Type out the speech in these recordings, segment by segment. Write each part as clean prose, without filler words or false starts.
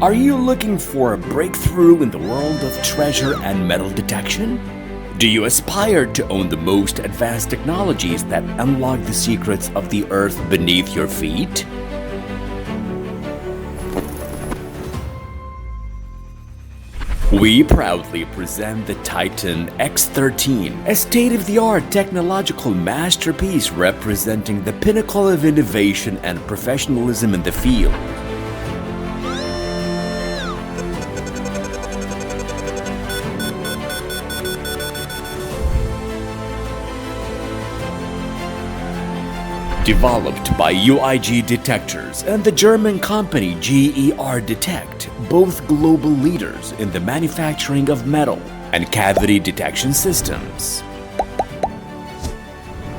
Are you looking for a breakthrough in the world of treasure and metal detection? Do you aspire to own the most advanced technologies that unlock the secrets of the earth beneath your feet? We proudly present the Titan X13, a state-of-the-art technological masterpiece representing the pinnacle of innovation and professionalism in the field. Developed by UIG Detectors and the German company GER Detect, both global leaders in the manufacturing of metal and cavity detection systems.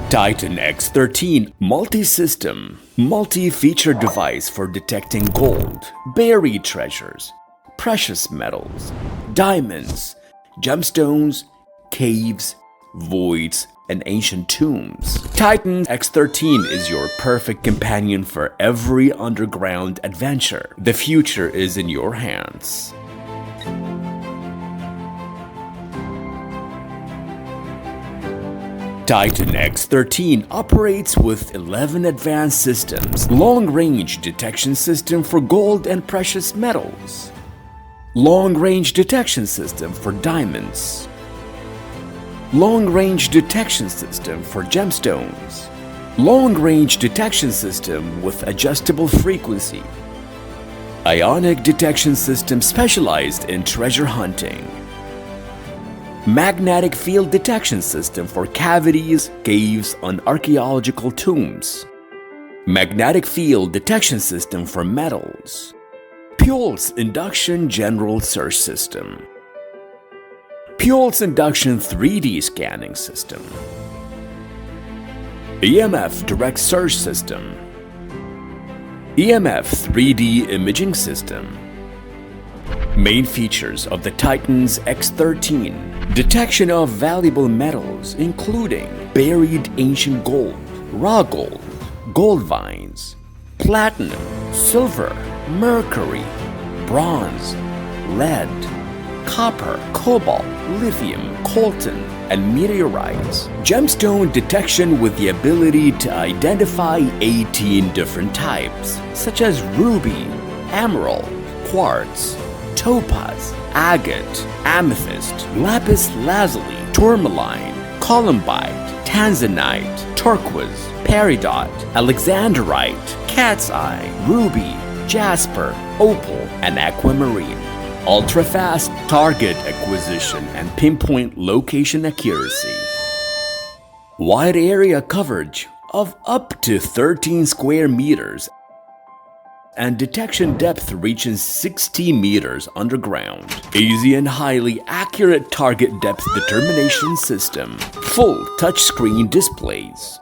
Titan X13 multi-system, multi-feature device for detecting gold, buried treasures, precious metals, diamonds, gemstones, caves, voids, and ancient tombs. Titan X13 is your perfect companion for every underground adventure. The future is in your hands. Titan X13 operates with 11 advanced systems, long-range detection system for gold and precious metals, long-range detection system for diamonds, long-range detection system for gemstones, long-range detection system with adjustable frequency, ionic detection system specialized in treasure hunting, magnetic field detection system for cavities, caves, and archaeological tombs, magnetic field detection system for metals, Pulse induction general search system, Pulse induction 3D scanning system, EMF direct search system, EMF 3D imaging system. Main features of the Titan's X13: detection of valuable metals including buried ancient gold, raw gold, gold vines, platinum, silver, mercury, bronze, lead, copper, cobalt, lithium, coltan, and meteorites. Gemstone detection with the ability to identify 18 different types, such as ruby, emerald, quartz, topaz, agate, amethyst, lapis lazuli, tourmaline, columbite, tanzanite, turquoise, peridot, alexandrite, cat's eye, ruby, jasper, opal, and aquamarine. Ultra-fast target acquisition and pinpoint location accuracy. Wide area coverage of up to 13 square meters and detection depth reaching 60 meters underground. Easy and highly accurate target depth determination system. Full touchscreen displays.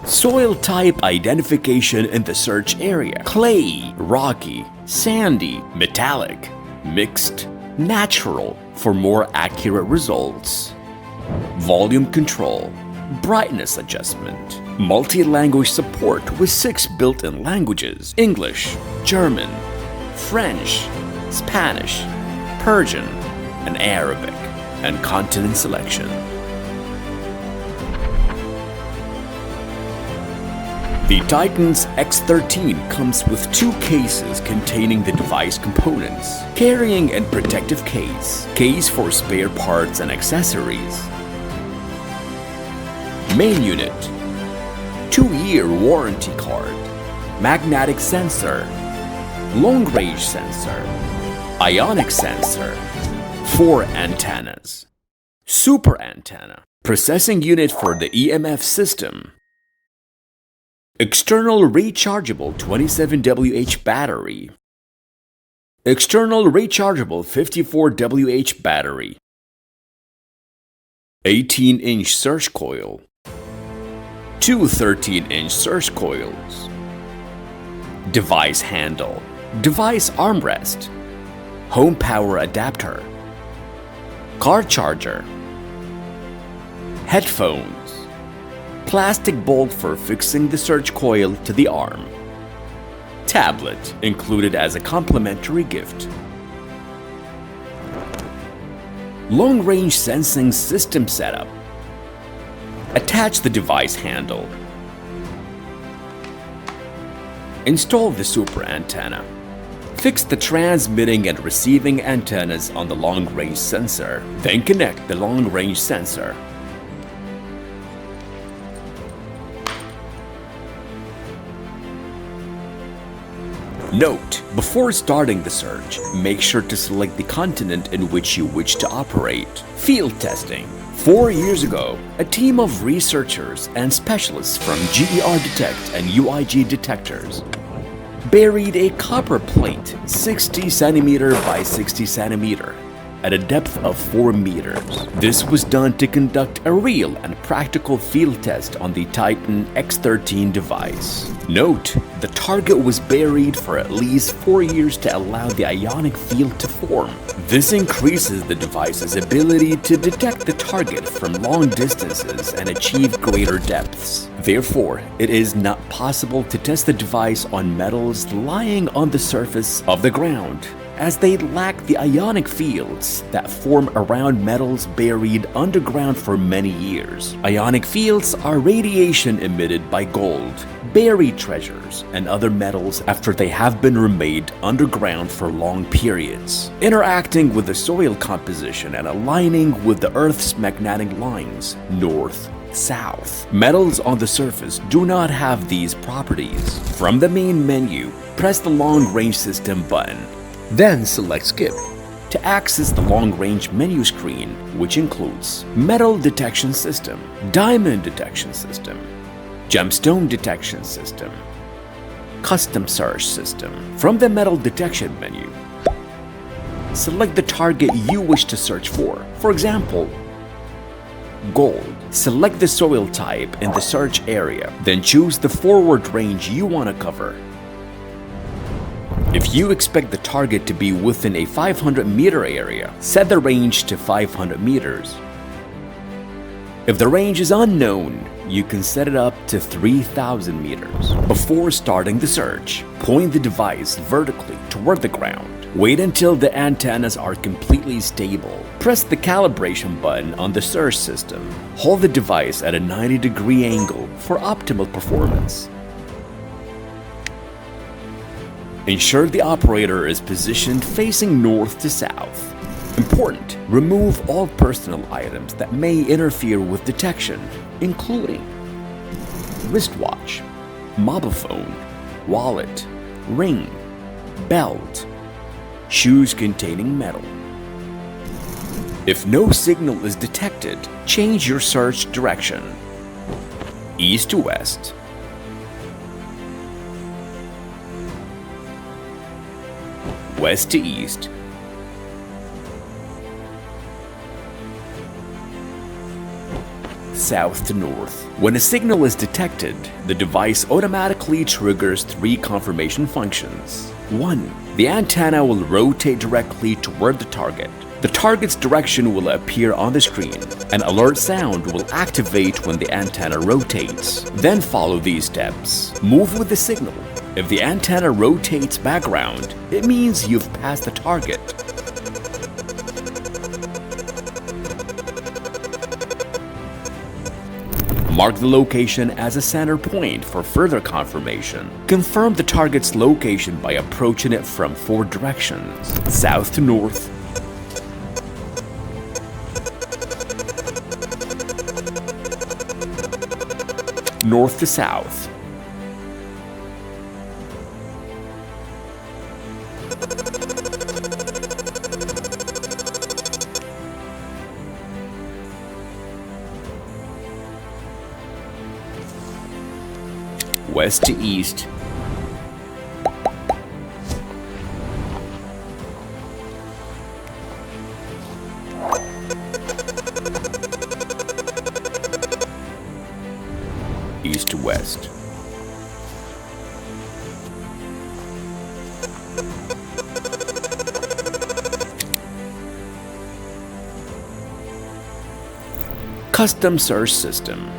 Soil type identification in the search area: clay, rocky, sandy, metallic, mixed, natural for more accurate results. Volume control, brightness adjustment, multi-language support with 6 built-in languages: English, German, French, Spanish, Persian, and Arabic, and continent selection. The Titan's X13 comes with 2 cases containing the device components: carrying and protective case, case for spare parts and accessories. Main unit, 2-year warranty card, magnetic sensor, long-range sensor, ionic sensor, 4 antennas, super antenna, processing unit for the EMF system, external rechargeable 27 Wh battery, external rechargeable 54 Wh battery, 18-inch search coil, 2 13-inch search coils, device handle, device armrest, home power adapter, car charger, headphones, plastic bolt for fixing the search coil to the arm, Tablet, included as a complimentary gift. Long-range sensing system setup. Attach the device handle. Install the super antenna. Fix the transmitting and receiving antennas on the long-range sensor, then connect the long-range sensor. Note: before starting the search, make sure to select the continent in which you wish to operate. Field testing. 4 years ago, a team of researchers and specialists from GER Detect and UIG detectors buried a copper plate 60 cm by 60 cm at a depth of 4 meters. This was done to conduct a real and practical field test on the TITAN X13 device. Note: the target was buried for at least 4 years to allow the ionic field to form. This increases the device's ability to detect the target from long distances and achieve greater depths. Therefore, it is not possible to test the device on metals lying on the surface of the ground, as they lack the ionic fields that form around metals buried underground for many years. Ionic fields are radiation emitted by gold, buried treasures, and other metals after they have been remained underground for long periods, interacting with the soil composition and aligning with the Earth's magnetic lines, north, south. Metals on the surface do not have these properties. From the main menu, press the long-range system button. Then select Skip to access the long-range menu screen, which includes Metal Detection System, Diamond Detection System, Gemstone Detection System, Custom Search System. From the Metal Detection menu, select the target you wish to search for example, gold. Select the soil type in the search area, then choose the forward range you want to cover. If you expect the target to be within a 500-meter area, set the range to 500 meters. If the range is unknown, you can set it up to 3,000 meters. Before starting the search, point the device vertically toward the ground. Wait until the antennas are completely stable. Press the calibration button on the search system. Hold the device at a 90-degree angle for optimal performance. Ensure the operator is positioned facing north to south. Important: remove all personal items that may interfere with detection, including wristwatch, mobile phone, wallet, ring, belt, shoes containing metal. If no signal is detected, change your search direction. East to west. West to east. South to north. When a signal is detected, the device automatically triggers 3 confirmation functions. 1. The antenna will rotate directly toward the target. The target's direction will appear on the screen. An alert sound will activate when the antenna rotates. Then follow these steps. Move with the signal. If the antenna rotates background, it means you've passed the target. Mark the location as a center point for further confirmation. Confirm the target's location by approaching it from 4 directions: south to north, north to south, west to east, east to west. Custom search system.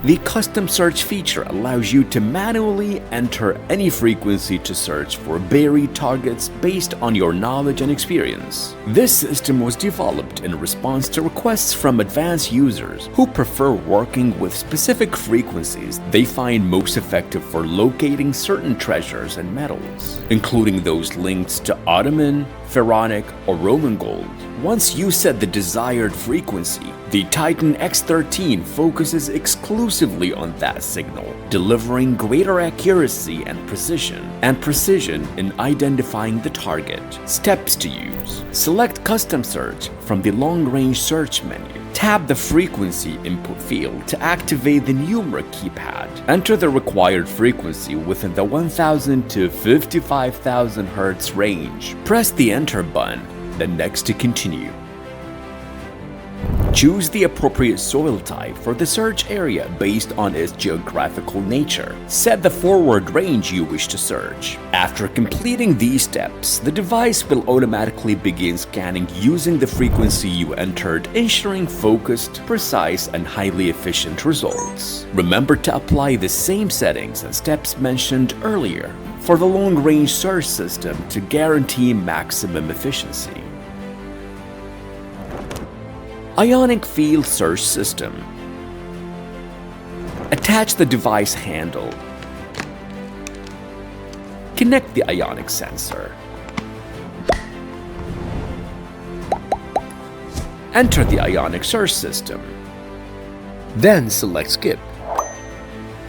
The custom search feature allows you to manually enter any frequency to search for buried targets based on your knowledge and experience. This system was developed in response to requests from advanced users who prefer working with specific frequencies they find most effective for locating certain treasures and metals, including those linked to Ottoman, Pharaonic, or Roman gold. Once you set the desired frequency, the Titan X13 focuses exclusively on that signal, delivering greater accuracy and precision in identifying the target. Steps to use: select Custom Search from the long-range search menu. Tap the frequency input field to activate the numeric keypad. Enter the required frequency within the 1000 to 55,000 Hz range. Press the enter button, then next to continue. Choose the appropriate soil type for the search area based on its geographical nature. Set the forward range you wish to search. After completing these steps, the device will automatically begin scanning using the frequency you entered, ensuring focused, precise, and highly efficient results. Remember to apply the same settings and steps mentioned earlier for the long-range search system to guarantee maximum efficiency. Ionic Field Search System. Attach the device handle. Connect the ionic sensor. Enter the ionic search system. Then select Skip.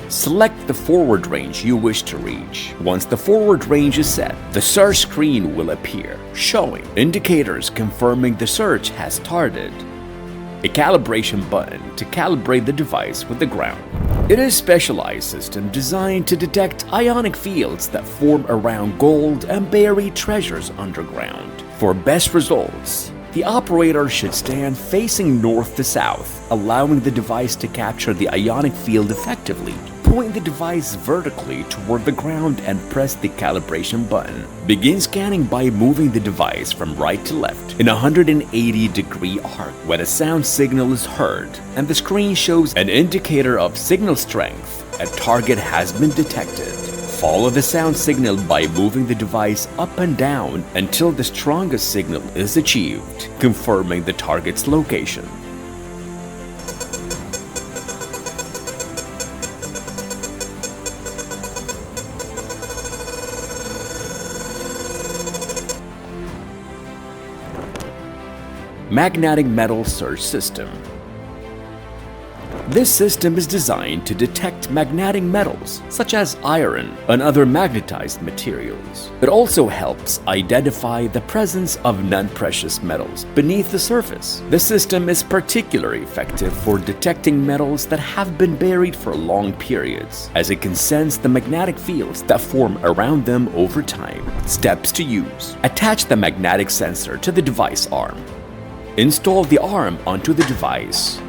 Select the forward range you wish to reach. Once the forward range is set, the search screen will appear, showing indicators confirming the search has started. A calibration button to calibrate the device with the ground. It is a specialized system designed to detect ionic fields that form around gold and buried treasures underground. For best results, the operator should stand facing north to south, allowing the device to capture the ionic field effectively. Point the device vertically toward the ground and press the calibration button. Begin scanning by moving the device from right to left in a 180-degree arc. When a sound signal is heard and the screen shows an indicator of signal strength, a target has been detected. Follow the sound signal by moving the device up and down until the strongest signal is achieved, confirming the target's location. Magnetic Metal Search System. This system is designed to detect magnetic metals such as iron and other magnetized materials. It also helps identify the presence of non-precious metals beneath the surface. The system is particularly effective for detecting metals that have been buried for long periods, as it can sense the magnetic fields that form around them over time. Steps to use: attach the magnetic sensor to the device arm. Install the arm onto the device.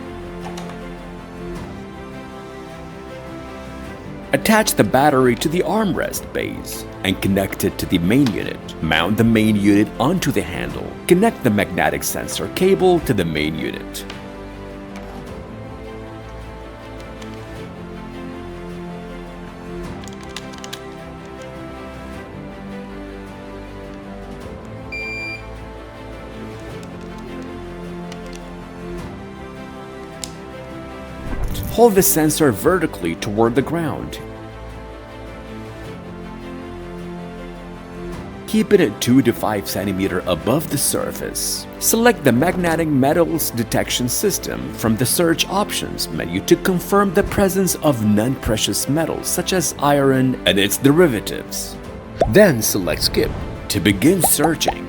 Attach the battery to the armrest base and connect it to the main unit. Mount the main unit onto the handle. Connect the magnetic sensor cable to the main unit. Hold the sensor vertically toward the ground. Keep it at 2 to 5 cm above the surface. Select the Magnetic Metals Detection System from the Search Options menu to confirm the presence of non-precious metals such as iron and its derivatives. Then select Skip to begin searching.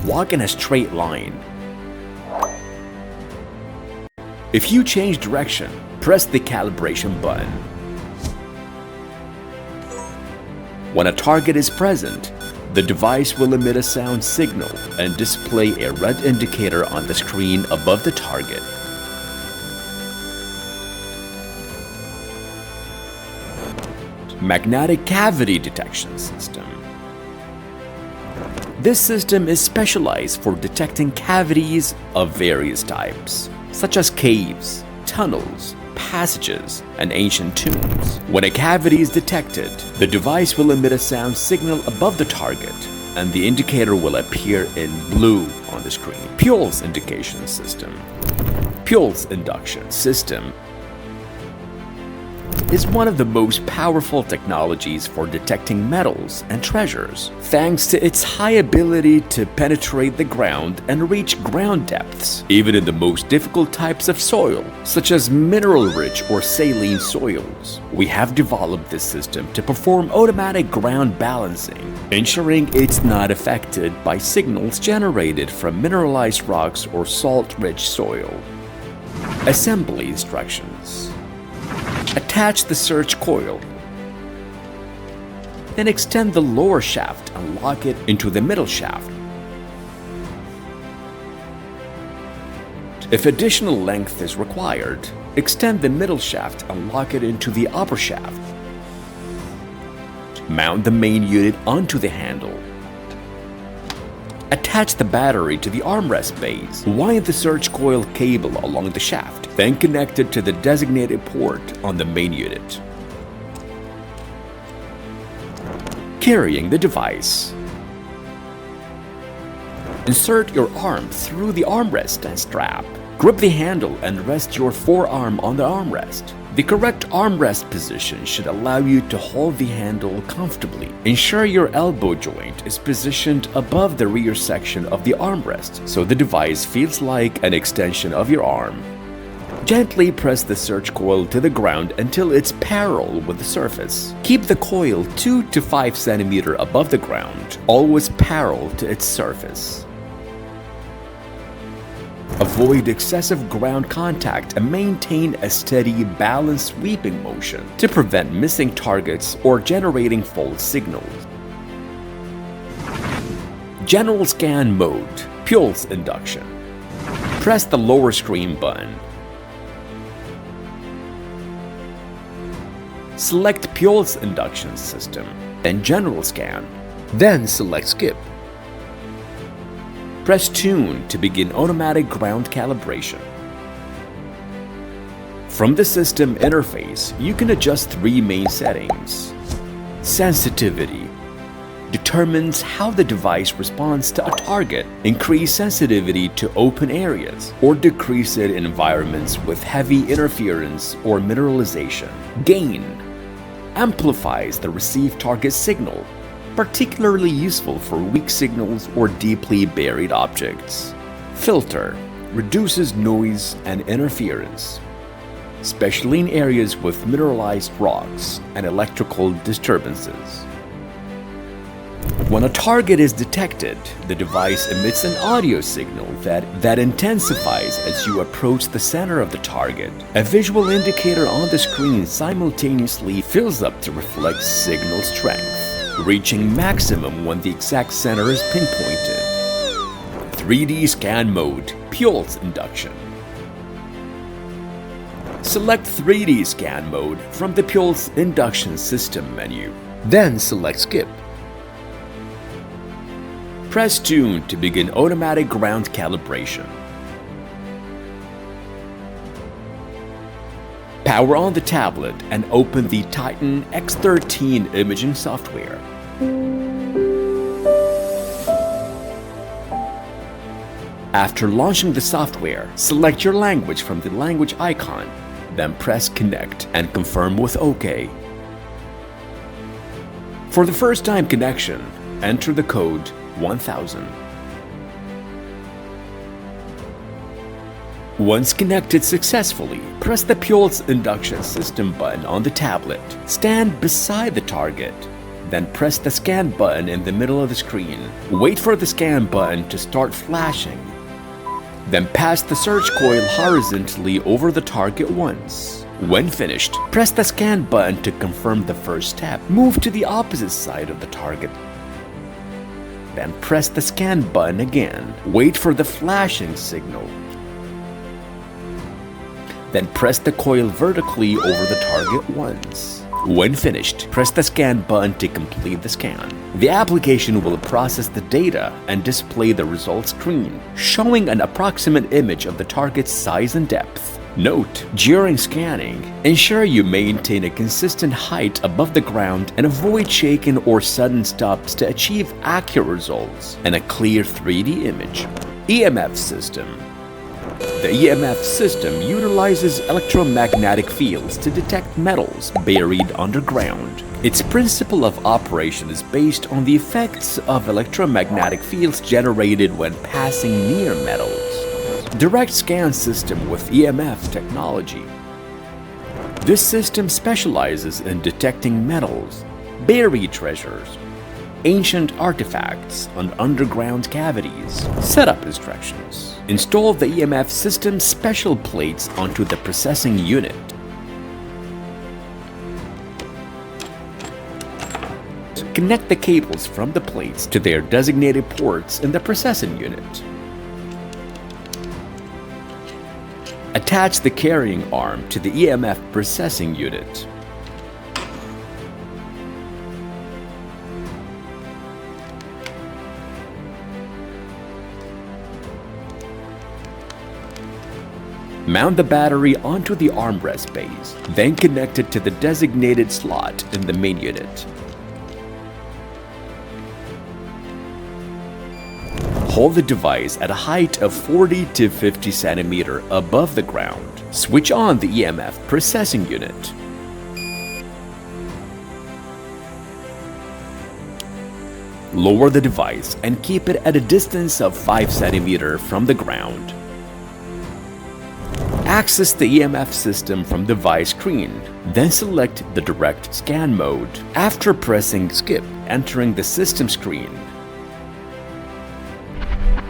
Walk in a straight line. If you change direction, press the calibration button. When a target is present, the device will emit a sound signal and display a red indicator on the screen above the target. Magnetic Cavity Detection System. This system is specialized for detecting cavities of various types, such as caves, tunnels, passages, and ancient tombs. When a cavity is detected, the device will emit a sound signal above the target, and the indicator will appear in blue on the screen. Pulse indication system. Pulse induction system is one of the most powerful technologies for detecting metals and treasures, thanks to its high ability to penetrate the ground and reach ground depths, even in the most difficult types of soil, such as mineral-rich or saline soils. We have developed this system to perform automatic ground balancing, ensuring it's not affected by signals generated from mineralized rocks or salt-rich soil. Assembly instructions. Attach the search coil. Then extend the lower shaft and lock it into the middle shaft. If additional length is required, extend the middle shaft and lock it into the upper shaft. Mount the main unit onto the handle. Attach the battery to the armrest base. Wind the search coil cable along the shaft, then connect it to the designated port on the main unit. Carrying the device. Insert your arm through the armrest and strap. Grip the handle and rest your forearm on the armrest. The correct armrest position should allow you to hold the handle comfortably. Ensure your elbow joint is positioned above the rear section of the armrest so the device feels like an extension of your arm. Gently press the search coil to the ground until it's parallel with the surface. Keep the coil 2 to 5 cm above the ground, always parallel to its surface. Avoid excessive ground contact and maintain a steady, balanced sweeping motion to prevent missing targets or generating false signals. General Scan Mode. Pulse Induction. Press the lower screen button. Select Pulse Induction System, then General Scan. Then select Skip. Press Tune to begin automatic ground calibration. From the system interface, you can adjust 3 main settings. Sensitivity determines how the device responds to a target. Increase sensitivity to open areas, or decrease it in environments with heavy interference or mineralization. Gain amplifies the received target signal, particularly useful for weak signals or deeply buried objects. Filter reduces noise and interference, especially in areas with mineralized rocks and electrical disturbances. When a target is detected, the device emits an audio signal that intensifies as you approach the center of the target. A visual indicator on the screen simultaneously fills up to reflect signal strength, reaching maximum when the exact center is pinpointed. 3D Scan Mode. Pulse Induction. Select 3D Scan Mode from the Pulse Induction System menu. Then select Skip. Press Tune to begin automatic ground calibration. Power on the tablet and open the TITAN X13 imaging software. After launching the software, select your language from the language icon, then press Connect and confirm with OK. For the first time connection, enter the code 1000. Once connected successfully, press the Pulse Induction System button on the tablet. Stand beside the target. Then press the Scan button in the middle of the screen. Wait for the Scan button to start flashing. Then pass the search coil horizontally over the target once. When finished, press the Scan button to confirm the first step. Move to the opposite side of the target. Then press the Scan button again. Wait for the flashing signal. Then press the coil vertically over the target once. When finished, press the Scan button to complete the scan. The application will process the data and display the results screen, showing an approximate image of the target's size and depth. Note, during scanning, ensure you maintain a consistent height above the ground and avoid shaken or sudden stops to achieve accurate results and a clear 3D image. EMF system. The EMF system utilizes electromagnetic fields to detect metals buried underground. Its principle of operation is based on the effects of electromagnetic fields generated when passing near metals. Direct scan system with EMF technology. This system specializes in detecting metals, buried treasures, ancient artifacts, and underground cavities. Setup instructions. Install the EMF system's special plates onto the processing unit. Connect the cables from the plates to their designated ports in the processing unit. Attach the carrying arm to the EMF processing unit. Mount the battery onto the armrest base, then connect it to the designated slot in the main unit. Hold the device at a height of 40 to 50 cm above the ground. Switch on the EMF processing unit. Lower the device and keep it at a distance of 5 cm from the ground. Access the EMF system from the device screen, then select the direct scan mode. After pressing skip, entering the system screen,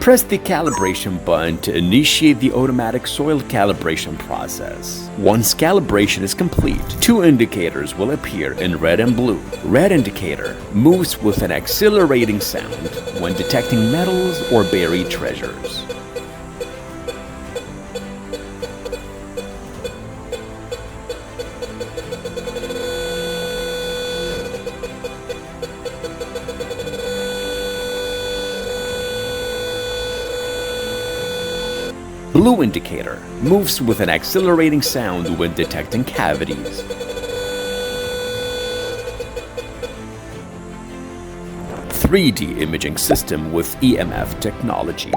press the calibration button to initiate the automatic soil calibration process. Once calibration is complete, two indicators will appear in red and blue. Red indicator moves with an accelerating sound when detecting metals or buried treasures. Blue indicator moves with an accelerating sound when detecting cavities. (3D) imaging system with EMF technology.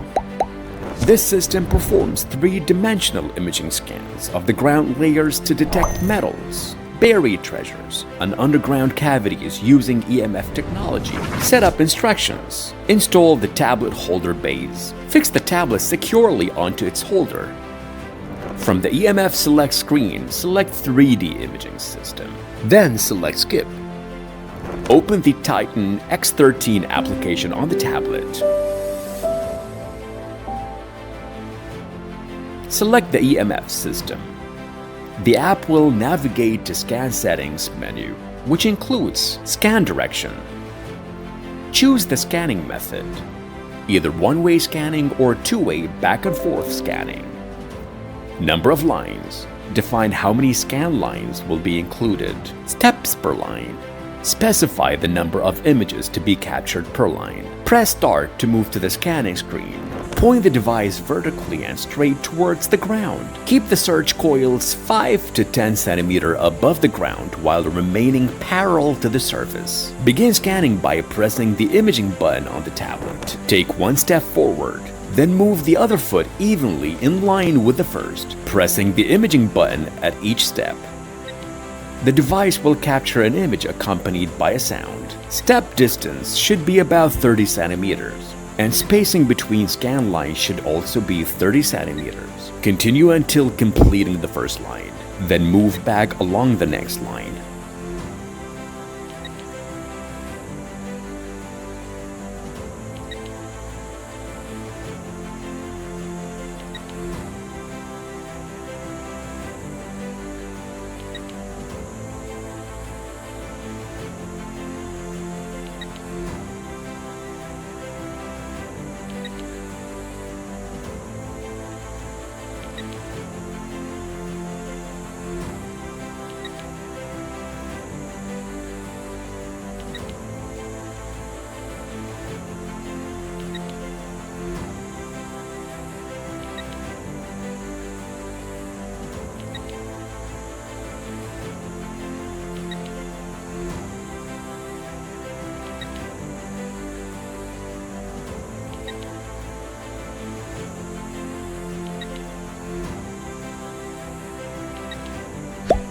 This system performs three-dimensional imaging scans of the ground layers to detect metals, buried treasures, and underground cavities using EMF technology. Setup instructions. Install the tablet holder base. Fix the tablet securely onto its holder. From the EMF select screen, select 3D imaging system. Then select skip. Open the TITAN X13 application on the tablet. Select the EMF system. The app will navigate to Scan Settings menu, which includes Scan Direction. Choose the scanning method, either one-way scanning or two-way back and forth scanning. Number of lines. Define how many scan lines will be included. Steps per line. Specify the number of images to be captured per line. Press Start to move to the scanning screen. Point the device vertically and straight towards the ground. Keep the search coils 5 to 10 cm above the ground while remaining parallel to the surface. Begin scanning by pressing the imaging button on the tablet. Take one step forward, then move the other foot evenly in line with the first, pressing the imaging button at each step. The device will capture an image accompanied by a sound. Step distance should be about 30 centimeters. And spacing between scan lines should also be 30 centimeters. Continue until completing the first line, then move back along the next line.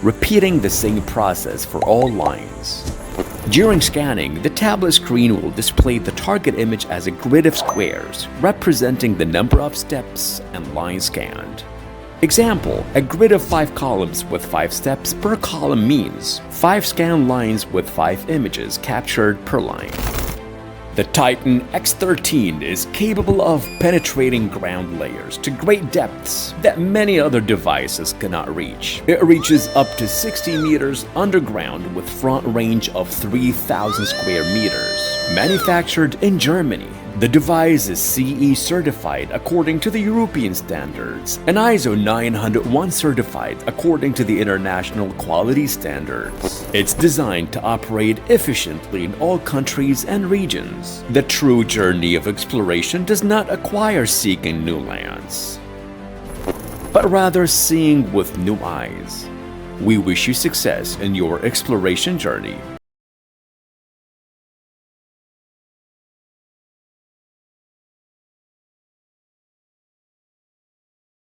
repeating the same process for all lines. During scanning, the tablet screen will display the target image as a grid of squares, representing the number of steps and lines scanned. Example, a grid of 5 columns with 5 steps per column means 5 scan lines with 5 images captured per line. The Titan X13 is capable of penetrating ground layers to great depths that many other devices cannot reach. It reaches up to 60 meters underground with front range of 3,000 square meters. Manufactured in Germany, the device is CE certified according to the European standards and ISO 901 certified according to the international quality standards. It's designed to operate efficiently in all countries and regions. The true journey of exploration does not acquire seeking new lands, but rather seeing with new eyes. We wish you success in your exploration journey.